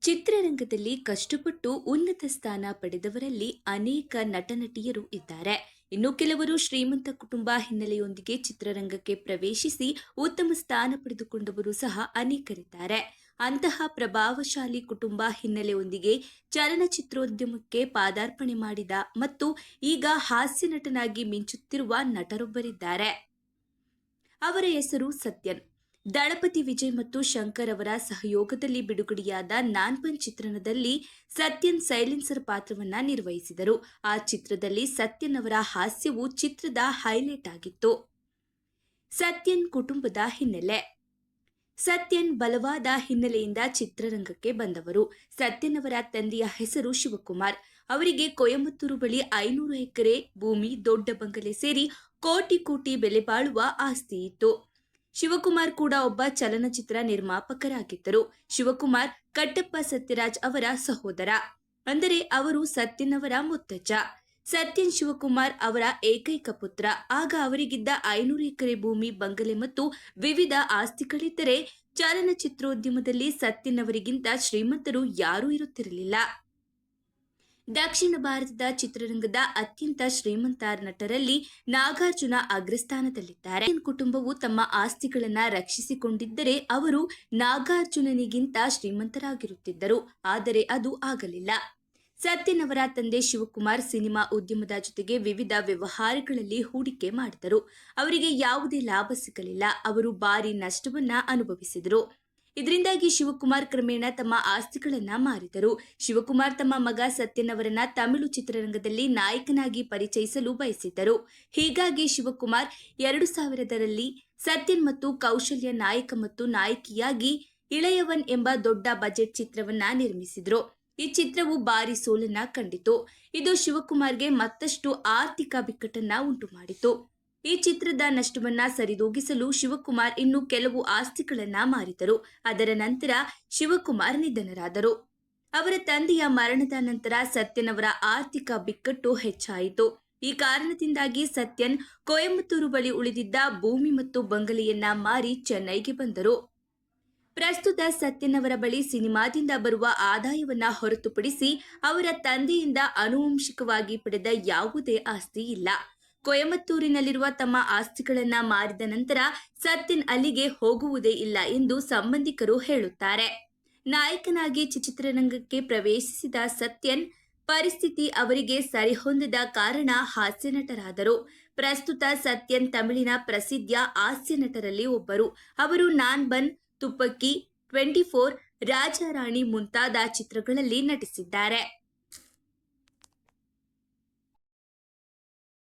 ಚಿತ್ರರಂಗದಲ್ಲಿ ಕಷ್ಟಪಟ್ಟು ಉನ್ನತ ಸ್ಥಾನ ಪಡೆದವರಲ್ಲಿ ಅನೇಕ ನಟನಟಿಯರು ಇದ್ದಾರೆ. ಇನ್ನು ಕೆಲವರು ಶ್ರೀಮಂತ ಕುಟುಂಬ ಹಿನ್ನೆಲೆಯೊಂದಿಗೆ ಚಿತ್ರರಂಗಕ್ಕೆ ಪ್ರವೇಶಿಸಿ ಉತ್ತಮ ಸ್ಥಾನ ಪಡೆದುಕೊಂಡವರು ಸಹ ಅನೇಕರಿದ್ದಾರೆ. ಅಂತಹ ಪ್ರಭಾವಶಾಲಿ ಕುಟುಂಬ ಹಿನ್ನೆಲೆಯೊಂದಿಗೆ ಚಲನಚಿತ್ರೋದ್ಯಮಕ್ಕೆ ಪಾದಾರ್ಪಣೆ ಮಾಡಿದ ಮತ್ತು ಈಗ ಹಾಸ್ಯ ನಟನಾಗಿ ಮಿಂಚುತ್ತಿರುವ ನಟರೊಬ್ಬರಿದ್ದಾರೆ. ಅವರ ಹೆಸರು ಸತ್ಯನ್. ದಳಪತಿ ವಿಜಯ್ ಮತ್ತು ಶಂಕರ್ ಅವರ ಸಹಯೋಗದಲ್ಲಿ ಬಿಡುಗಡೆಯಾದ ನಾನ್ಪನ್ ಚಿತ್ರಣದಲ್ಲಿ ಸತ್ಯನ್ ಸೈಲೆನ್ಸರ್ ಪಾತ್ರವನ್ನ ನಿರ್ವಹಿಸಿದರು. ಆ ಚಿತ್ರದಲ್ಲಿ ಸತ್ಯನ್ ಅವರ ಹಾಸ್ಯವು ಚಿತ್ರದ ಹೈಲೈಟ್ ಆಗಿತ್ತು. ಸತ್ಯನ್ ಕುಟುಂಬದ ಹಿನ್ನೆಲೆ. ಸತ್ಯನ್ ಬಲವಾದ ಹಿನ್ನೆಲೆಯಿಂದ ಚಿತ್ರರಂಗಕ್ಕೆ ಬಂದವರು. ಸತ್ಯನ್ ಅವರ ತಂದೆಯ ಹೆಸರು ಶಿವಕುಮಾರ್. ಅವರಿಗೆ ಕೊಯಮತ್ತೂರು ಬಳಿ 500 ಎಕರೆ ಭೂಮಿ, ದೊಡ್ಡ ಬಂಗಲೆ ಸೇರಿ ಕೋಟಿ ಕೋಟಿ ಬೆಲೆ ಬಾಳುವ ಆಸ್ತಿ ಇತ್ತು. ಶಿವಕುಮಾರ್ ಕೂಡ ಒಬ್ಬ ಚಲನಚಿತ್ರ ನಿರ್ಮಾಪಕರಾಗಿದ್ದರು. ಶಿವಕುಮಾರ್ ಕಟ್ಟಪ್ಪ ಸತ್ಯರಾಜ್ ಅವರ ಸಹೋದರ, ಅಂದರೆ ಅವರು ಸತ್ಯನ್ ಅವರ ಮುತ್ತಜ್ಜ. ಸತ್ಯನ್ ಶಿವಕುಮಾರ್ ಅವರ ಏಕೈಕ ಪುತ್ರ. ಆಗ ಅವರಿಗಿದ್ದ 500 ಎಕರೆ ಭೂಮಿ, ಬಂಗಲೆ ಮತ್ತು ವಿವಿಧ ಆಸ್ತಿಗಳಿದ್ದರೆ ಚಲನಚಿತ್ರೋದ್ಯಮದಲ್ಲಿ ಸತ್ಯನ್ ಅವರಿಗಿಂತ ಶ್ರೀಮಂತರು ಯಾರೂ ಇರುತ್ತಿರಲಿಲ್ಲ. ದಕ್ಷಿಣ ಭಾರತದ ಚಿತ್ರರಂಗದ ಅತ್ಯಂತ ಶ್ರೀಮಂತ ನಟರಲ್ಲಿ ನಾಗಾರ್ಜುನ ಅಗ್ರಸ್ಥಾನದಲ್ಲಿದ್ದಾರೆ. ಕುಟುಂಬವು ತಮ್ಮ ಆಸ್ತಿಗಳನ್ನ ರಕ್ಷಿಸಿಕೊಂಡಿದ್ದರೆ ಅವರು ನಾಗಾರ್ಜುನನಿಗಿಂತ ಶ್ರೀಮಂತರಾಗಿರುತ್ತಿದ್ದರು. ಆದರೆ ಅದು ಆಗಲಿಲ್ಲ. ಸತ್ಯನ್ ಅವರ ತಂದೆ ಶಿವಕುಮಾರ್ ಸಿನಿಮಾ ಉದ್ಯಮದ ಜೊತೆಗೆ ವಿವಿಧ ವ್ಯವಹಾರಗಳಲ್ಲಿ ಹೂಡಿಕೆ ಮಾಡಿದರು. ಅವರಿಗೆ ಯಾವುದೇ ಲಾಭ ಸಿಗಲಿಲ್ಲ. ಅವರು ಭಾರಿ ನಷ್ಟವನ್ನ ಅನುಭವಿಸಿದರು. ಇದರಿಂದಾಗಿ ಶಿವಕುಮಾರ್ ಕ್ರಮೇಣ ತಮ್ಮ ಆಸ್ತಿಗಳನ್ನ ಮಾರಿದರು. ಶಿವಕುಮಾರ್ ತಮ್ಮ ಮಗ ಸತ್ಯನ್ ಅವರನ್ನ ತಮಿಳು ಚಿತ್ರರಂಗದಲ್ಲಿ ನಾಯಕನಾಗಿ ಪರಿಚಯಿಸಲು ಬಯಸಿದ್ದರು. ಹೀಗಾಗಿ ಶಿವಕುಮಾರ್ 2000ರಲ್ಲಿ ಸತ್ಯನ್ ಮತ್ತು ಕೌಶಲ್ಯ ನಾಯಕ ಮತ್ತು ನಾಯಕಿಯಾಗಿ ಇಳೆಯವನ್ ಎಂಬ ದೊಡ್ಡ ಬಜೆಟ್ ಚಿತ್ರವನ್ನ ನಿರ್ಮಿಸಿದ್ರು. ಈ ಚಿತ್ರವು ಭಾರಿ ಸೋಲನ್ನ ಕಂಡಿತು. ಇದು ಶಿವಕುಮಾರ್ಗೆ ಮತ್ತಷ್ಟು ಆರ್ಥಿಕ ಬಿಕ್ಕಟ್ಟನ್ನ ಉಂಟು ಮಾಡಿತು. ಈ ಚಿತ್ರದ ನಷ್ಟವನ್ನ ಸರಿದೂಗಿಸಲು ಶಿವಕುಮಾರ್ ಇನ್ನು ಕೆಲವು ಆಸ್ತಿಗಳನ್ನ ಮಾರಿದರು. ಅದರ ನಂತರ ಶಿವಕುಮಾರ್ ನಿಧನರಾದರು. ಅವರ ತಂದೆಯ ಮರಣದ ನಂತರ ಸತ್ಯನ್ ಅವರ ಆರ್ಥಿಕ ಬಿಕ್ಕಟ್ಟು ಹೆಚ್ಚಾಯಿತು. ಈ ಕಾರಣದಿಂದಾಗಿ ಸತ್ಯನ್ ಕೊಯಮತ್ತೂರು ಬಳಿ ಉಳಿದಿದ್ದ ಭೂಮಿ ಮತ್ತು ಬಂಗಲೆಯನ್ನ ಮಾರಿ ಚೆನ್ನೈಗೆ ಬಂದರು. ಪ್ರಸ್ತುತ ಸತ್ಯನ್ ಅವರ ಬಳಿ ಸಿನಿಮಾದಿಂದ ಬರುವ ಆದಾಯವನ್ನ ಹೊರತುಪಡಿಸಿ ಅವರ ತಂದೆಯಿಂದ ಆನುವಂಶಿಕವಾಗಿ ಪಡೆದ ಯಾವುದೇ ಆಸ್ತಿ ಇಲ್ಲ. ಕೊಯಮತ್ತೂರಿನಲ್ಲಿರುವ ತಮ್ಮ ಆಸ್ತಿಗಳನ್ನ ಮಾರಿದ ನಂತರ ಸತ್ಯನ್ ಅಲ್ಲಿಗೆ ಹೋಗುವುದೇ ಇಲ್ಲ ಎಂದು ಸಂಬಂಧಿಕರು ಹೇಳುತ್ತಾರೆ. ನಾಯಕನಾಗಿ ಚಿತ್ರರಂಗಕ್ಕೆ ಪ್ರವೇಶಿಸಿದ ಸತ್ಯನ್ ಪರಿಸ್ಥಿತಿ ಅವರಿಗೆ ಸರಿಹೊಂದದ ಕಾರಣ ಹಾಸ್ಯ ನಟರಾದರು. ಪ್ರಸ್ತುತ ಸತ್ಯನ್ ತಮಿಳಿನ ಪ್ರಸಿದ್ಧ ಹಾಸ್ಯ ನಟರಲ್ಲಿ ಒಬ್ಬರು. ಅವರು ನಾನ್ಬನ್, ತುಪ್ಪಕ್ಕಿ, 24, ರಾಜಾರಾಣಿ ಮುಂತಾದ ಚಿತ್ರಗಳಲ್ಲಿ ನಟಿಸಿದ್ದಾರೆ.